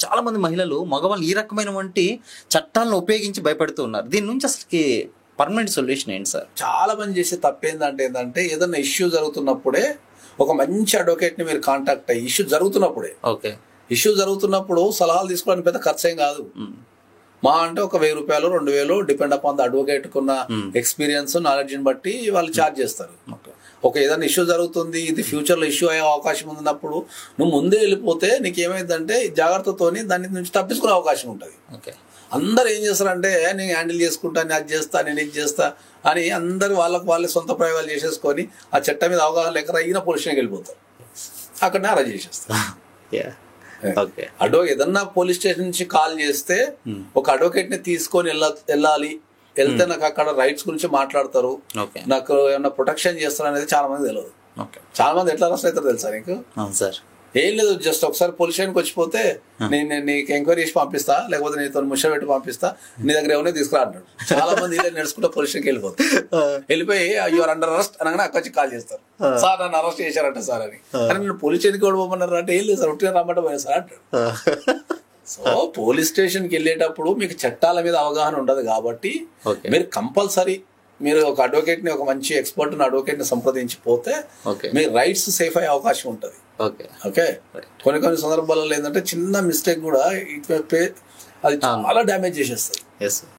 చాలా మంది మహిళలు మగవాళ్ళు ఈ రకమైనటువంటి చట్టాలను ఉపయోగించి భయపడుతూ ఉన్నారు. దీని నుంచి అసలుకి పర్మనెంట్ సొల్యూషన్ ఏంటి సార్? చాలా మంది చేసే తప్పేందంటే ఏదన్నా ఇష్యూ జరుగుతున్నప్పుడే ఒక మంచి అడ్వకేట్ ని మీరు కాంటాక్ట్ అయ్యి ఇష్యూ జరుగుతున్నప్పుడు సలహాలు తీసుకోవడానికి పెద్ద ఖర్చు ఏం కాదు. మా అంటే ఒక 1000 రూపాయలు 2000 డిపెండ్ అపాన్ ద అడ్వకేట్ కున్న ఎక్స్పీరియన్స్ నాలెడ్జ్ ని బట్టి వాళ్ళు ఛార్జ్ చేస్తారు. ఒక ఏదైనా ఇష్యూ జరుగుతుంది, ఇది ఫ్యూచర్ లో ఇష్యూ అయ్యే అవకాశం ఉన్నప్పుడు నువ్వు ముందే వెళ్ళిపోతే నీకు ఏమైందంటే జాగ్రత్తతోని దాని నుంచి తప్పించుకునే అవకాశం ఉంటుంది. అందరు ఏం చేస్తారంటే నేను హ్యాండిల్ చేసుకుంటా, నేను అది చేస్తా, నేను ఇది చేస్తా అని అందరు వాళ్ళే సొంత ప్రయోగాలు చేసేసుకొని ఆ చట్టం మీద అవగాహన లేక అయినా పోలీస్ స్టేషన్కి వెళ్ళిపోతారు. అక్కడనే అరెస్ట్ చేసేస్తారు. ఏదన్నా పోలీస్ స్టేషన్ నుంచి కాల్ చేస్తే ఒక అడ్వకేట్ ని తీసుకొని వెళ్ళాలి. వెళ్తే నాకు అక్కడ రైట్స్ గురించి మాట్లాడతారు, నాకు ఏమన్నా ప్రొటెక్షన్ చేస్తారు అనేది చాలా మంది తెలియదు. చాలా మంది ఎట్లా అరెస్ట్ అవుతారు తెలుసా నీకు? ఏం లేదు, జస్ట్ ఒకసారి పోలీస్ స్టేషన్కి వచ్చిపోతే నేను నీకు ఎంక్వైరీ చేసి పంపిస్తా, లేకపోతే నీతో ముష పెట్టి పంపిస్తా, నీ దగ్గర ఏమైనా తీసుకురా అంటాడు. చాలా మంది ఇలా నడుచుకుంటే పోలీస్ స్టేషన్కి వెళ్ళిపోయి యూఆర్ అండర్ అరెస్ట్ అనగానే అక్కడ వచ్చి కాల్ చేస్తారు, సార్ నన్ను అరెస్ట్ చేశారంట సార్ అని. కానీ నేను పోలీస్ స్టేషన్కి కూడా పోమన్నారు అంటే ఏం లేదు సార్, ఉట్టిగా రమ్మంటే పోయినా సార్ అంటాడు. సో పోలీస్ స్టేషన్కి వెళ్ళేటప్పుడు మీకు చట్టాల మీద అవగాహన ఉండదు కాబట్టి మీరు కంపల్సరీ మీరు ఒక అడ్వకేట్ ని, ఒక మంచి ఎక్స్పర్ట్ అడ్వకేట్ ని సంప్రదించి పోతే మీ రైట్స్ సేఫ్ అయ్యే అవకాశం ఉంటుంది. ఓకే, కొన్ని సందర్భాలలో ఏంటంటే చిన్న మిస్టేక్ కూడా అది చాలా డ్యామేజ్ చేసేస్తుంది.